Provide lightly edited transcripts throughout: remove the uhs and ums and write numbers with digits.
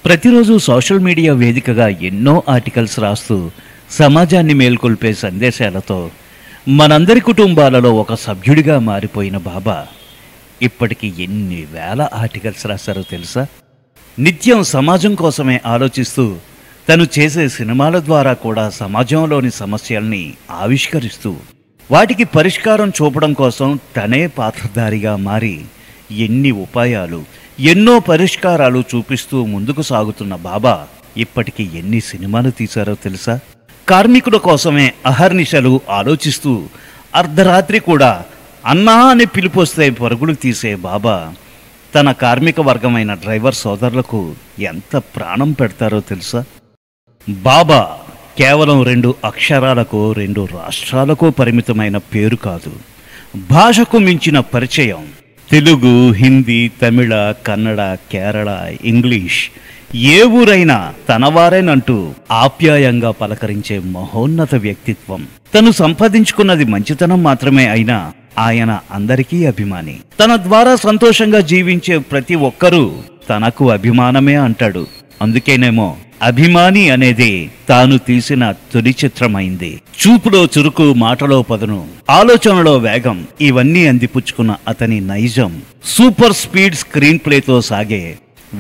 ప్రతిరోజు social media వేదికగా ఎన్నో ఆర్టికల్స్ రాస్తూ సమాజాన్ని మేల్కొల్పే సందేశాలతో మనందరి కుటుంబాలలో ఒక సభ్యుడిగా మారిపోయిన బాబా ఇప్పటికి ఎన్ని వేల ఆర్టికల్స్ రాశారో తెలుసా? నిత్యం సమాజం కోసమే ఆలోచిస్తూ తను చేసే సినిమాల ద్వారా కూడా సమాజంలోని సమస్యల్ని ఆవిష్కరిస్తూ వాటికి పరిష్కారం చూపడం కోసం తనే పాత్రధారిగా మారి ఎన్ని ఉపాయాలు, ఎన్నో పరిష్కారాలు చూపిస్తూ ముందుకు సాగుతున్న బాబా ఇప్పటికి ఎన్ని సినిమాలు తీశారో తెలుసా? కార్మికుల కోసమే అహర్నిశలు ఆలోచిస్తూ అర్ధరాత్రి కూడా అన్నా అని పిలుపొస్తే పరుగులు తీసే బాబా తన కార్మిక వర్గమైన డ్రైవర్ సోదరులకు ఎంత ప్రాణం పెడతారో తెలుసా? బాబా కేవలం 2 అక్షరాలకు 2 రాష్ట్రాలకు పరిమితమైన పేరు కాదు, భాషకు మించిన పరిచయం. తెలుగు, హిందీ, తమిళ, కన్నడ, కేరళ, ఇంగ్లీష్ ఏ ఊరైనా తనవారేనంటూ ఆప్యాయంగా పలకరించే మహోన్నత వ్యక్తిత్వం. తను సంపాదించుకున్నది మంచితనం మాత్రమే అయినా ఆయన అందరికీ అభిమాని. తన ద్వారా సంతోషంగా జీవించే ప్రతి ఒక్కరూ తనకు అభిమానమే అంటాడు. అందుకేనేమో అభిమాని అనేది తాను తీసిన తొలి చిత్రమైంది. చూపులో చురుకు, మాటలో పదును, ఆలోచనలో వేగం ఇవన్నీ అందిపుచ్చుకున్న అతని నైజం సూపర్ స్పీడ్ స్క్రీన్ ప్లేతో సాగే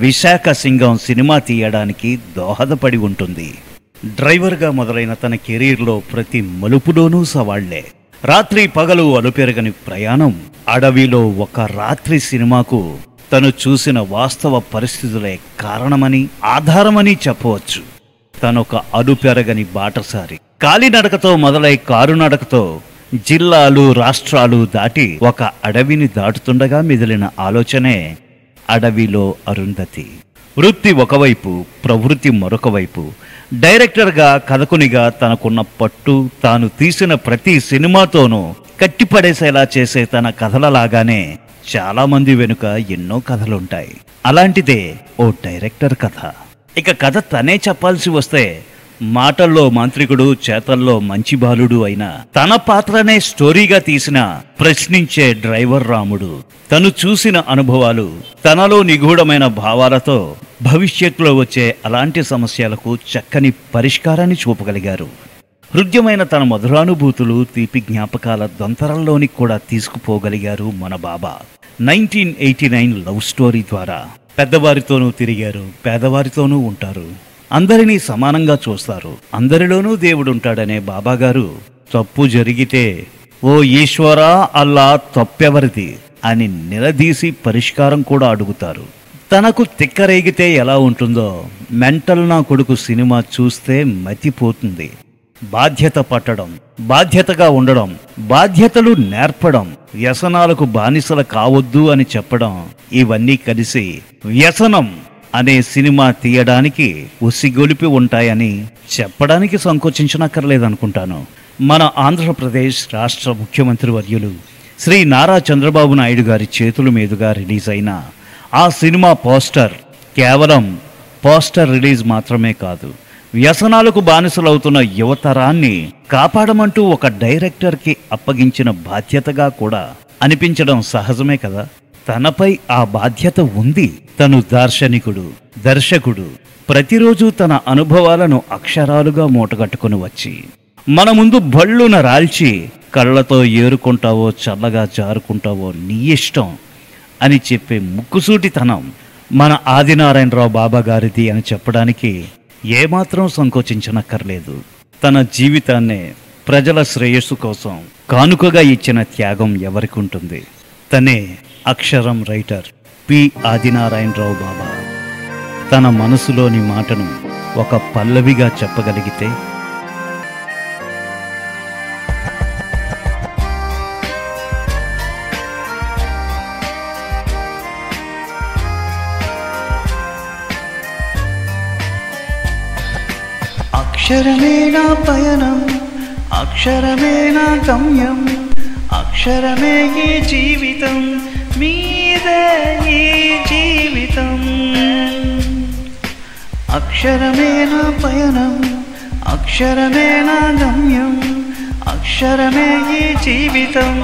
విశాఖ సింగం సినిమా తీయడానికి దోహదపడి ఉంటుంది. డ్రైవర్గా మొదలైన తన కెరీర్లో ప్రతి మలుపులోనూ సవాళ్లే. రాత్రి పగలు అలుపెరగని ప్రయాణం. అడవిలో ఒక రాత్రి సినిమాకు తను చూసిన వాస్తవ పరిస్థితులే కారణమని, ఆధారమని చెప్పవచ్చు. తనొక అలుపెరగని బాటసారి. కాలినడకతో మొదలై కారు నడకతో జిల్లాలు, రాష్ట్రాలు దాటి ఒక అడవిని దాటుతుండగా మిగిలిన ఆలోచనే అడవిలో అరుంధతి. వృత్తి ఒకవైపు, ప్రవృత్తి మరొక వైపు. డైరెక్టర్గా, కథకునిగా తనకున్న పట్టు తాను తీసిన ప్రతి సినిమాతోనూ కట్టిపడేసేలా చేసే తన కథలలాగానే చాలామంది వెనుక ఎన్నో కథలుంటాయి. అలాంటిదే ఓ డైరెక్టర్ కథ. ఇక కథ తనే చెప్పాల్సి వస్తే మాటల్లో మాంత్రికుడు, చేతల్లో మంచి బాలుడు అయిన తన పాత్రనే స్టోరీగా తీసిన ప్రశ్నించే డ్రైవర్ రాముడు. తను చూసిన అనుభవాలు, తనలో నిగూఢమైన భావాలతో భవిష్యత్తులో వచ్చే అలాంటి సమస్యలకు చక్కని పరిష్కారాన్ని చూపగలిగారు. హృద్యమైన తన మధురానుభూతులు, తీపి జ్ఞాపకాల దొంతరంలోనికి కూడా తీసుకుపోగలిగారు మన బాబా. 1989 లవ్ స్టోరీ ద్వారా పెద్దవారితోనూ తిరిగారు, పేదవారితోనూ ఉంటారు, అందరినీ సమానంగా చూస్తారు, అందరిలోనూ దేవుడుంటాడనే బాబాగారు తప్పు జరిగితే ఓ ఈశ్వరా అల్లా తప్పెవరిది అని నిలదీసి పరిష్కారం కూడా అడుగుతారు. తనకు తిక్కరేగితే ఎలా ఉంటుందో మెంటల్ నా కొడుకు సినిమా చూస్తే మతిపోతుంది. బాధ్యత పట్టడం, బాధ్యతగా ఉండడం, బాధ్యతలు నేర్పడం, వ్యసనాలకు బానిసలు కావద్దు అని చెప్పడం ఇవన్నీ కలిసి వ్యసనం అనే సినిమా తీయడానికి ఉసిగొలిపి ఉంటాయని చెప్పడానికి సంకోచించనక్కర్లేదనుకుంటాను. మన ఆంధ్రప్రదేశ్ రాష్ట్ర ముఖ్యమంత్రి వర్యులు శ్రీ నారా చంద్రబాబు నాయుడు గారి చేతుల మీదుగా రిలీజ్ అయిన ఆ సినిమా పోస్టర్ కేవలం పోస్టర్ రిలీజ్ మాత్రమే కాదు, వ్యసనాలకు బానిసలవుతున్న యువతరాన్ని కాపాడమంటూ ఒక డైరెక్టర్కి అప్పగించిన బాధ్యతగా కూడా అనిపించడం సహజమే కదా. తనపై ఆ బాధ్యత ఉంది. తను దార్శనికుడు, దర్శకుడు. ప్రతిరోజు తన అనుభవాలను అక్షరాలుగా మూటగట్టుకుని వచ్చి మన ముందు బళ్ళున రాల్చి కళ్ళతో ఏరుకుంటావో చల్లగా జారుకుంటావో నీ ఇష్టం అని చెప్పే ముక్కుసూటితనం మన ఆదినారాయణరావు బాబా గారిది అని చెప్పడానికి ఏమాత్రం సంకోచించనక్కర్లేదు. తన జీవితాన్నే ప్రజల శ్రేయస్సు కోసం కానుకగా ఇచ్చిన త్యాగం ఎవరికి ఉంటుంది? తనే అక్షరం రైటర్ పి ఆదినారాయణరావు బాబా. తన మనసులోని మాటను ఒక పల్లవిగా చెప్పగలిగితే అక్షరమే నా పయనం, అక్షరమే నా గమ్యం, అక్షరమే ఈ జీవితం, మీదే ఈ జీవితం. అక్షరమే నా పయనం, అక్షరమే నా గమ్యం, అక్షరమే ఈ జీవితం,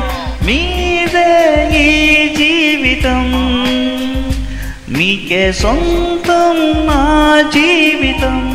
మీదే ఈ జీవితం. మీకే సొంతం నా జీవితం.